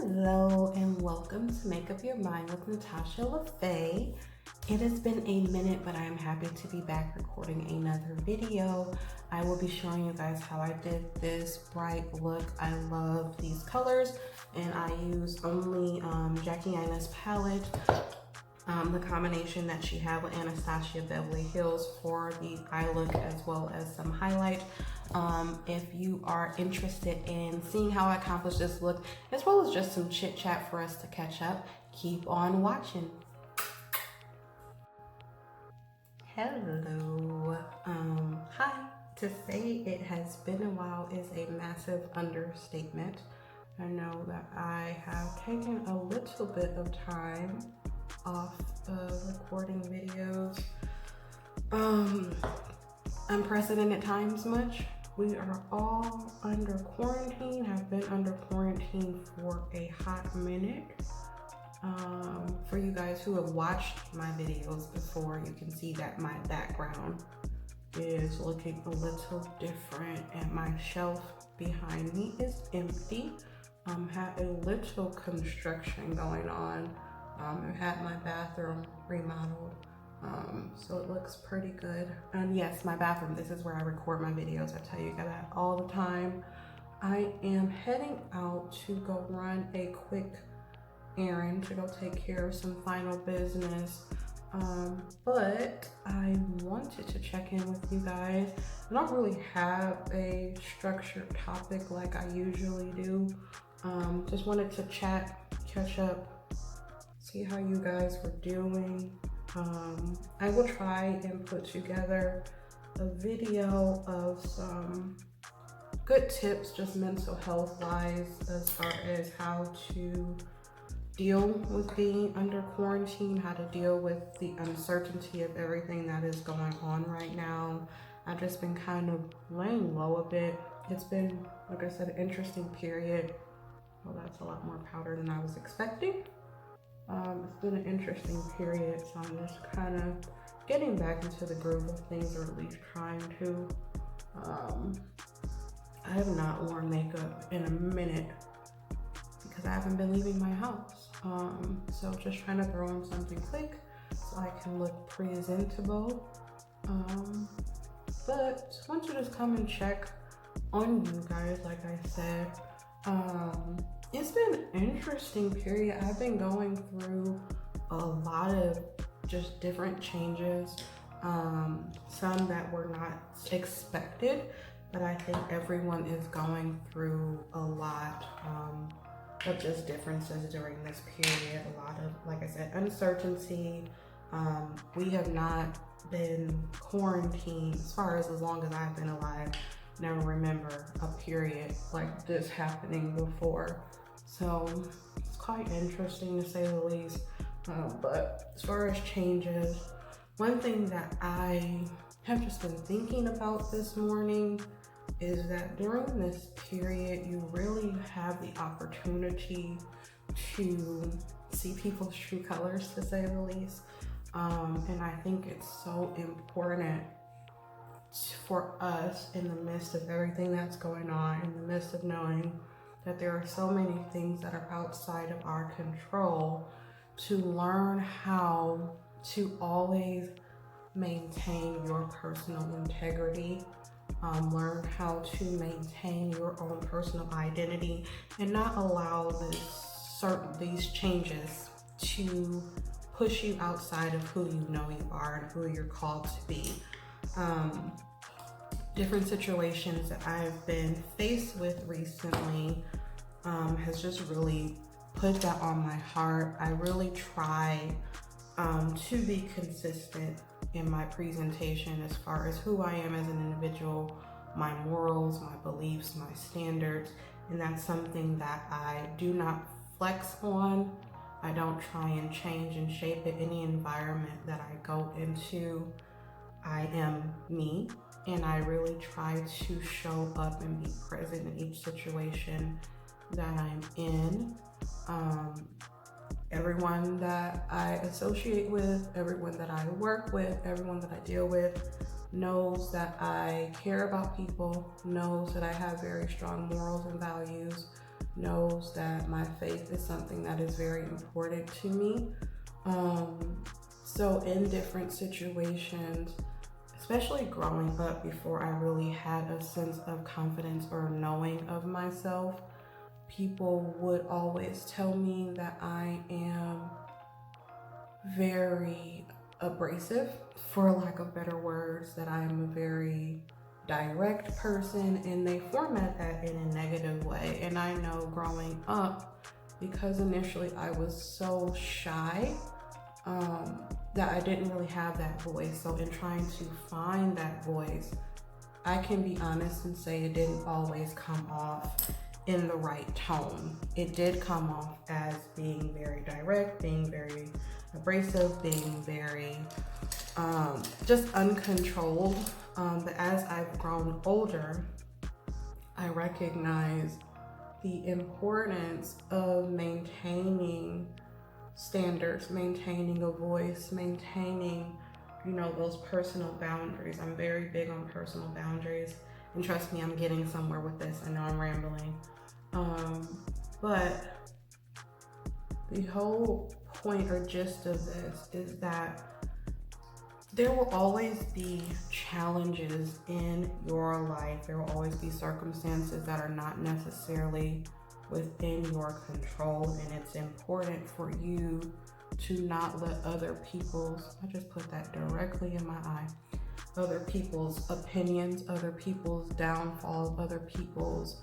Hello and welcome to Make Up Your Mind with Natasha LaFay. It has been a minute, but I am happy to be back recording another video. I will be showing you guys how I did this bright look. I love these colors and I use only Jackie Aina's palette. The combination that she had with Anastasia Beverly Hills for the eye look as well as some highlight. If you are interested in seeing how I accomplished this look, as well as just some chit chat for us to catch up, keep on watching. Hello. Hi. To say it has been a while is a massive understatement. I know that I have taken a little bit of time off of recording videos. Unprecedented times much. We are all under quarantine, have been under quarantine for a hot minute. For you guys who have watched my videos before, you can see that my background is looking a little different and my shelf behind me is empty. Had a little construction going on. I had my bathroom remodeled, so it looks pretty good. And yes, my bathroom, this is where I record my videos. I tell you that all the time. I am heading out to go run a quick errand to go take care of some final business. But I wanted to check in with you guys. I don't really have a structured topic like I usually do. Just wanted to chat, catch up, see how you guys were doing. I will try and put together a video of some good tips, just mental health wise, as far as how to deal with being under quarantine, how to deal with the uncertainty of everything that is going on right now. I've just been kind of laying low a bit. It's been, like I said, an interesting period. Well, that's a lot more powder than I was expecting. It's been an interesting period, so I'm just kind of getting back into the groove of things, or at least trying to. I have not worn makeup in a minute because I haven't been leaving my house. So just trying to throw on something quick so I can look presentable. But I want to just come and check on you guys, like I said. It's been an interesting period. I've been going through a lot of just different changes, some that were not expected, but I think everyone is going through a lot of just differences during this period. A lot of, like I said, uncertainty. We have not been quarantined as long as I've been alive. Never remember a period like this happening before. So it's quite interesting to say the least. But as far as changes, one thing that I have just been thinking about this morning is that during this period, you really have the opportunity to see people's true colors, to say the least. And I think it's so important for us, in the midst of everything that's going on, in the midst of knowing that there are so many things that are outside of our control, to learn how to always maintain your personal integrity, learn how to maintain your own personal identity, and not allow these changes to push you outside of who you know you are and who you're called to be. Different situations that I've been faced with recently has just really put that on my heart. I really try to be consistent in my presentation as far as who I am as an individual, my morals, my beliefs, my standards, and that's something that I do not flex on. I don't try and change and shape it. Any environment that I go into, I am me, and I really try to show up and be present in each situation that I'm in. Everyone that I associate with, everyone that I work with, everyone that I deal with knows that I care about people, knows that I have very strong morals and values, knows that my faith is something that is very important to me. So in different situations, especially growing up before I really had a sense of confidence or knowing of myself, people would always tell me that I am very abrasive, for lack of better words, that I am a very direct person, and they format that in a negative way. And I know growing up, because initially I was so shy, that I didn't really have that voice. So in trying to find that voice, I can be honest and say it didn't always come off in the right tone. It did come off as being very direct, being very abrasive, being very just uncontrolled. But as I've grown older, I recognize the importance of maintaining standards, maintaining a voice, maintaining, those personal boundaries. I'm very big on personal boundaries, and trust me, I'm getting somewhere with this. I know I'm rambling. But the whole point or gist of this is that there will always be challenges in your life. There will always be circumstances that are not necessarily within your control, and it's important for you to not let other people's, I just put that directly in my eye, other people's opinions, other people's downfalls, other people's,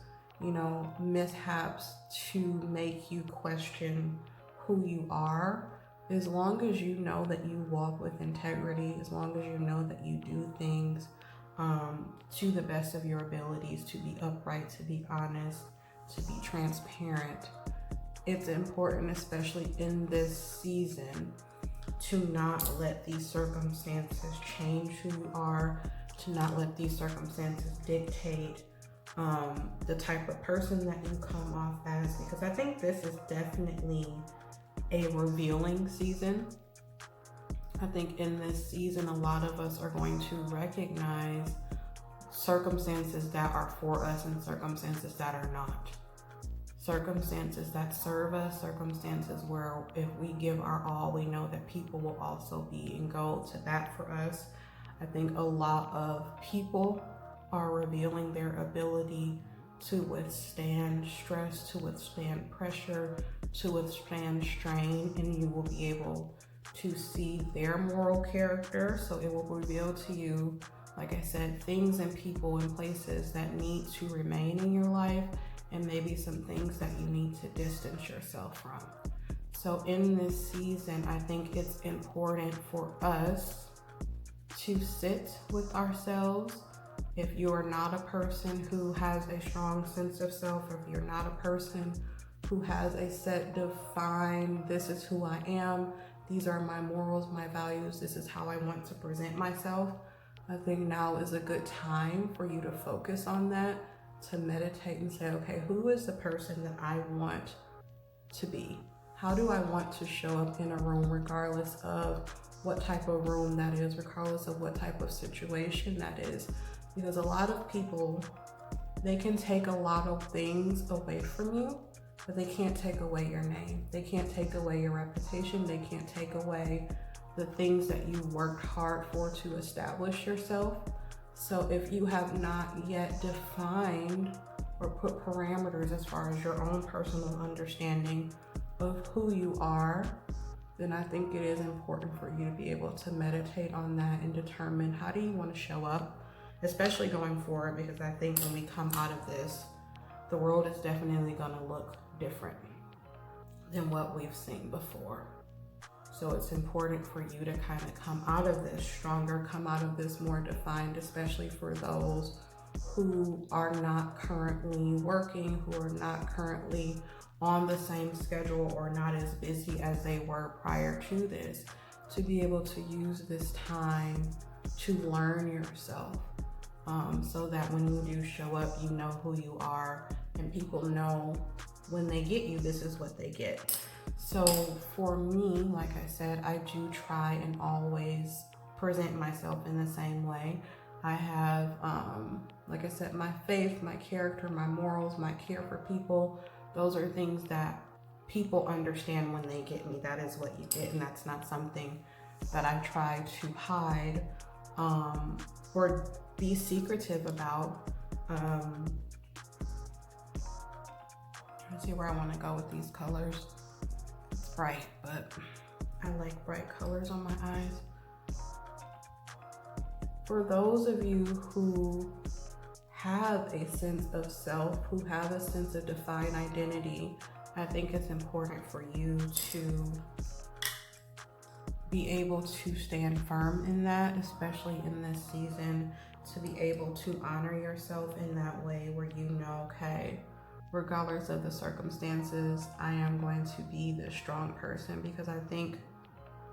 mishaps to make you question who you are. As long as you know that you walk with integrity, as long as you know that you do things to the best of your abilities, to be upright, to be honest, to be transparent, it's important, especially in this season, to not let these circumstances change who you are, to not let these circumstances dictate the type of person that you come off as, because I think this is definitely a revealing season. I think in this season, a lot of us are going to recognize circumstances that are for us and circumstances that are not. Circumstances that serve us, circumstances where if we give our all, we know that people will also be in go to bat for us. I think a lot of people are revealing their ability to withstand stress, to withstand pressure, to withstand strain, and you will be able to see their moral character. So it will reveal to you, like I said, things and people and places that need to remain in your life, and maybe some things that you need to distance yourself from. So in this season, I think it's important for us to sit with ourselves. If you're not a person who has a strong sense of self, or if you're not a person who has a set defined, this is who I am, these are my morals, my values, this is how I want to present myself, I think now is a good time for you to focus on that, to meditate and say, okay, who is the person that I want to be? How do I want to show up in a room, regardless of what type of room that is, regardless of what type of situation that is? Because a lot of people, they can take a lot of things away from you, but they can't take away your name. They can't take away your reputation. They can't take away the things that you worked hard for to establish yourself. So if you have not yet defined or put parameters as far as your own personal understanding of who you are, then I think it is important for you to be able to meditate on that and determine, how do you want to show up, especially going forward, because I think when we come out of this, the world is definitely going to look different than what we've seen before. So it's important for you to kind of come out of this stronger, come out of this more defined, especially for those who are not currently working, who are not currently on the same schedule or not as busy as they were prior to this, to be able to use this time to learn yourself, so that when you do show up, you know who you are, and people know when they get you, this is what they get. So for me, like I said, I do try and always present myself in the same way. I have, like I said, my faith, my character, my morals, my care for people, those are things that people understand when they get me. That is what you get, and that's not something that I try to hide or be secretive about. Trying to see where I want to go with these colors. It's bright, but I like bright colors on my eyes. For those of you who have a sense of self, who have a sense of defined identity, I think it's important for you to be able to stand firm in that, especially in this season, to be able to honor yourself in that way where you know, okay, regardless of the circumstances, I am going to be the strong person. Because I think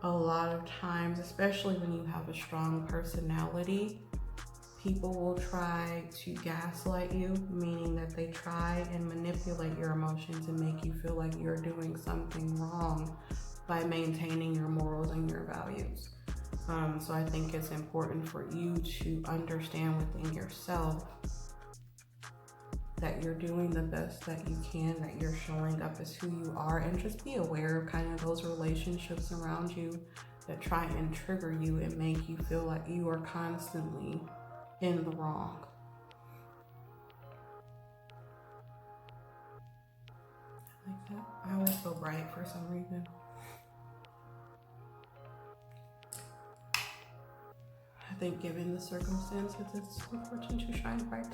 a lot of times, especially when you have a strong personality, people will try to gaslight you, meaning that they try and manipulate your emotions and make you feel like you're doing something wrong by maintaining your morals and your values. So I think it's important for you to understand within yourself that you're doing the best that you can, that you're showing up as who you are, and just be aware of kind of those relationships around you that try and trigger you and make you feel like you are constantly in the wrong. I like that. I always feel bright for some reason. I think given the circumstances, it's important to shine bright.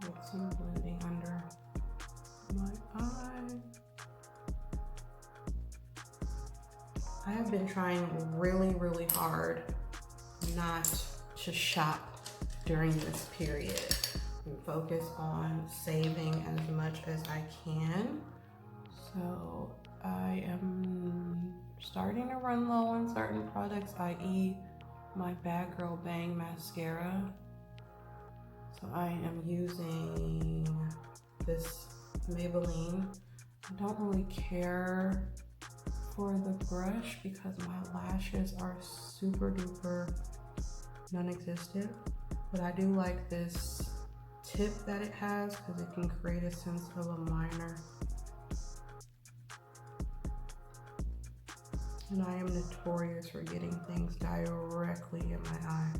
Get some blending under my eye. I have been trying really hard not to shop during this period and focus on saving as much as I can. So I am starting to run low on certain products, i.e. my BADgal mascara. So I am using this Maybelline. I don't really care for the brush because my lashes are super duper non-existent, but I do like this tip that it has because it can create a sense of a liner. And I am notorious for getting things directly in my eye.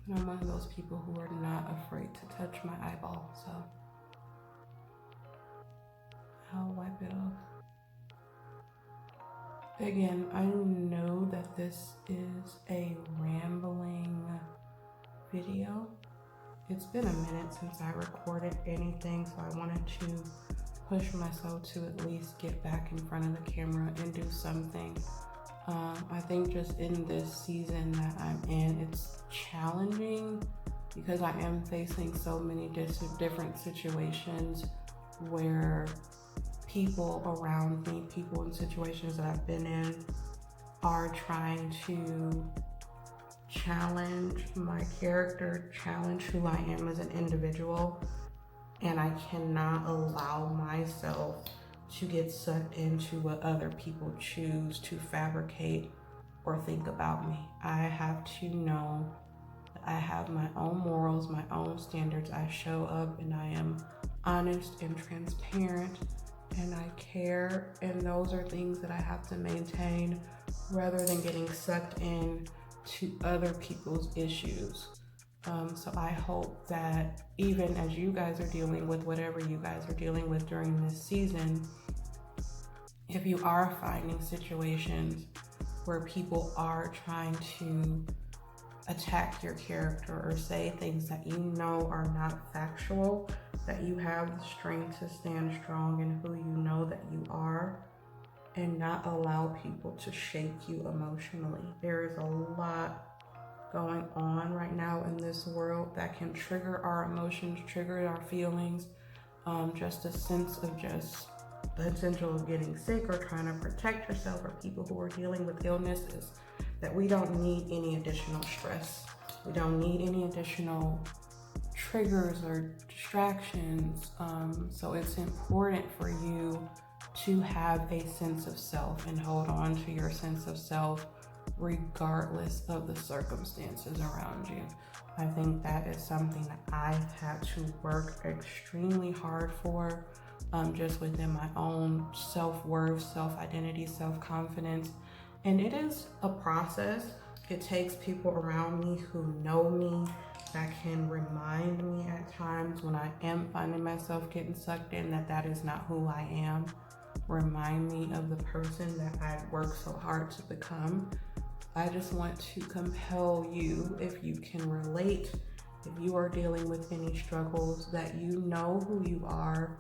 And I'm one of those people who are not afraid to touch my eyeball, so I'll wipe it off. Again, I know that this is a rambling video. It's been a minute since I recorded anything, so I wanted to push myself to at least get back in front of the camera and do something. I think just in this season that I'm in, it's challenging because I am facing so many different situations where people around me, people in situations that I've been in, are trying to challenge my character, challenge who I am as an individual, and I cannot allow myself to get sucked into what other people choose to fabricate or think about me. I have to know that I have my own morals, my own standards. I show up and I am honest and transparent and I care, and those are things that I have to maintain rather than getting sucked in to other people's issues. So I hope that even as you guys are dealing with whatever you guys are dealing with during this season, if you are finding situations where people are trying to attack your character or say things that you know are not factual, that you have the strength to stand strong in who you know that you are and not allow people to shake you emotionally. There is a lot going on right now in this world that can trigger our emotions, trigger our feelings, just a sense of just the potential of getting sick or trying to protect yourself, or people who are dealing with illnesses, that we don't need any additional stress. We don't need any additional triggers or distractions. So it's important for you to have a sense of self and hold on to your sense of self regardless of the circumstances around you. I think that is something that I've had to work extremely hard for, just within my own self-worth, self-identity, self-confidence. And it is a process. It takes people around me who know me, that can remind me at times when I am finding myself getting sucked in that is not who I am. Remind me of the person that I've worked so hard to become. I just want to compel you, if you can relate, if you are dealing with any struggles, that you know who you are,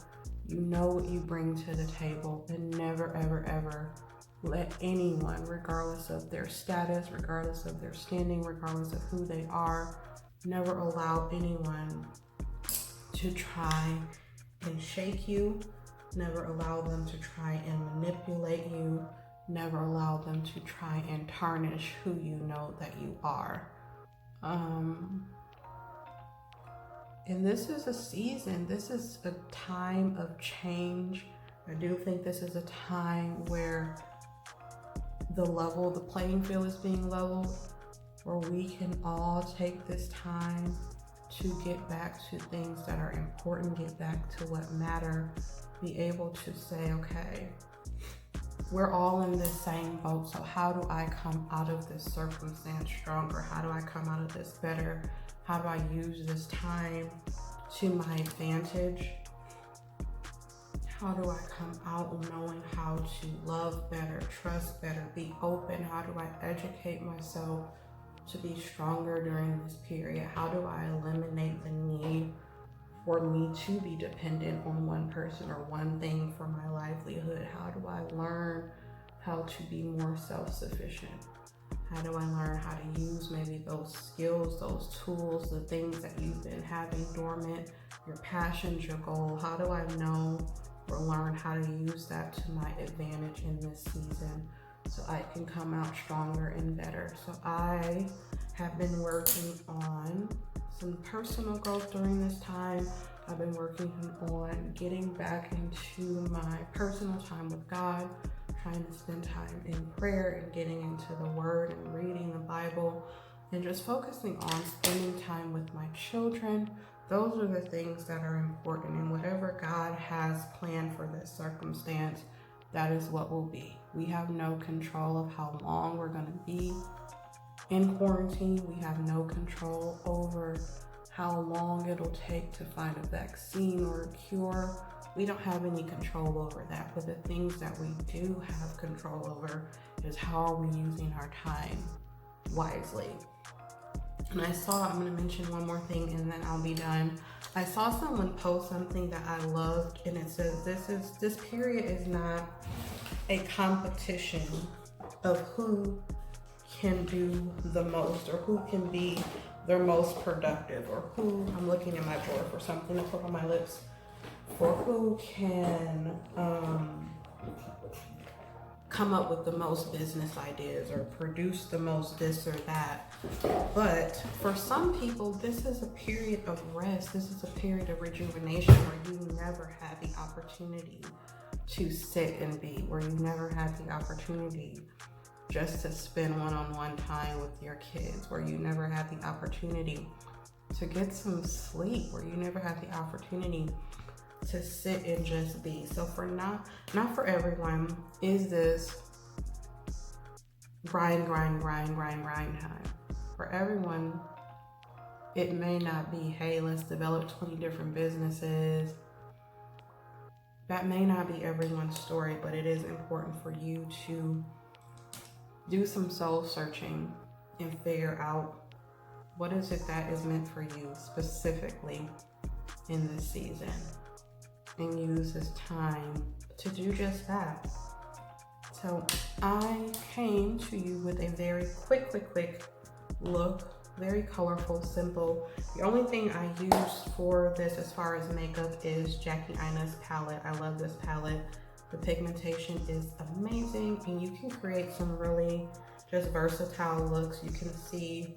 you know what you bring to the table, and never, ever, ever let anyone, regardless of their status, regardless of their standing, regardless of who they are, never allow anyone to try and shake you, never allow them to try and manipulate you, never allow them to try and tarnish who you know that you are. And this is a season, this is a time of change. I do think this is a time where the playing field is being leveled, where we can all take this time to get back to things that are important, get back to what matter, be able to say, okay, we're all in this same boat, so how do I come out of this circumstance stronger? How do I come out of this better? How do I use this time to my advantage? How do I come out knowing how to love better, trust better, be open? How do I educate myself to be stronger during this period? How do I eliminate the need for me to be dependent on one person or one thing for my livelihood? How do I learn how to be more self-sufficient? How do I learn how to use maybe those skills, those tools, the things that you've been having dormant, your passions, your goal? How do I know or learn how to use that to my advantage in this season so I can come out stronger and better? So I have been working on some personal growth during this time. I've been working on getting back into my personal time with God, trying to spend time in prayer and getting into the Word and reading the Bible, and just focusing on spending time with my children. Those are the things that are important, and whatever God has planned for this circumstance, that is what will be. We have no control of how long we're going to be in quarantine. We have no control over how long it'll take to find a vaccine or a cure. We don't have any control over that, but the things that we do have control over is how are we using our time wisely. And I'm going to mention one more thing and then I'll be done. I saw someone post something that I loved, and it says this period is not a competition of who can do the most or who can be their most productive, or who, I'm looking at my board for something to put on my lips, for who can come up with the most business ideas or produce the most this or that. But for some people, this is a period of rest. This is a period of rejuvenation where you never had the opportunity to sit and be, where you never had the opportunity just to spend one-on-one time with your kids, where you never had the opportunity to get some sleep, where you never had the opportunity to sit and just be. So for not for everyone is this grind time. For everyone, it may not be, hey, let's develop 20 different businesses. That may not be everyone's story, but it is important for you to do some soul searching and figure out what is it that is meant for you specifically in this season, and use this time to do just that. So I came to you with a very quick look, very colorful, simple. The only thing I used for this as far as makeup is Jackie Aina's palette. I love this palette. The pigmentation is amazing, and you can create some really just versatile looks. You can see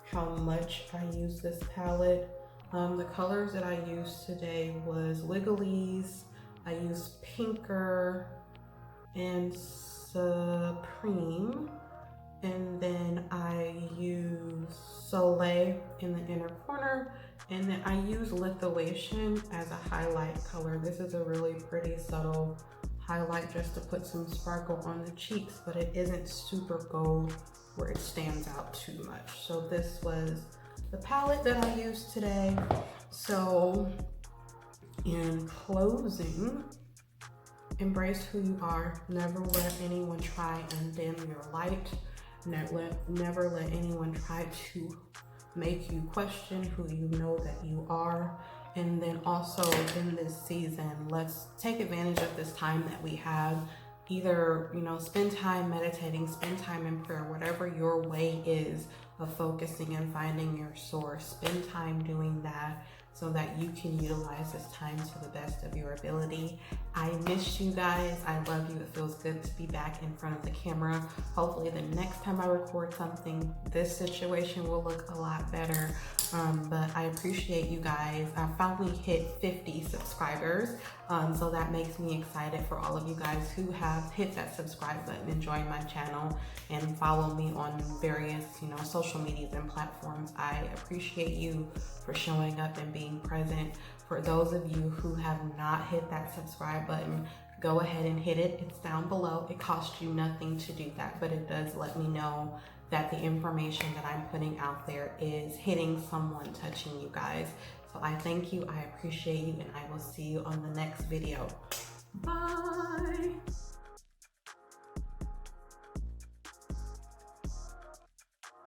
how much I use this palette. The colors that I used today was Wiggly's, I used Pinker and Supreme, and then I use Soleil in the inner corner, and then I use Lithuanian as a highlight color. This is a really pretty subtle highlight just to put some sparkle on the cheeks, but it isn't super gold where it stands out too much. So this was the palette that I used today. So in closing, embrace who you are. Never let anyone try and dim your light. Never let anyone try to make you question who you know that you are. And then also in this season, let's take advantage of this time that we have. Either, you know, spend time meditating, spend time in prayer, whatever your way is of focusing and finding your source. Spend time doing that so that you can utilize this time to the best of your ability. I miss you guys. I love you. It feels good to be back in front of the camera. Hopefully the next time I record something, this situation will look a lot better. But I appreciate you guys. I finally hit 50 subscribers. So that makes me excited for all of you guys who have hit that subscribe button and joined my channel and follow me on various, you know, social medias and platforms. I appreciate you for showing up and being present. For those of you who have not hit that subscribe button, go ahead and hit it. It's down below. It costs you nothing to do that, but it does let me know that the information that I'm putting out there is hitting someone, touching you guys. So I thank you, I appreciate you, and I will see you on the next video. Bye.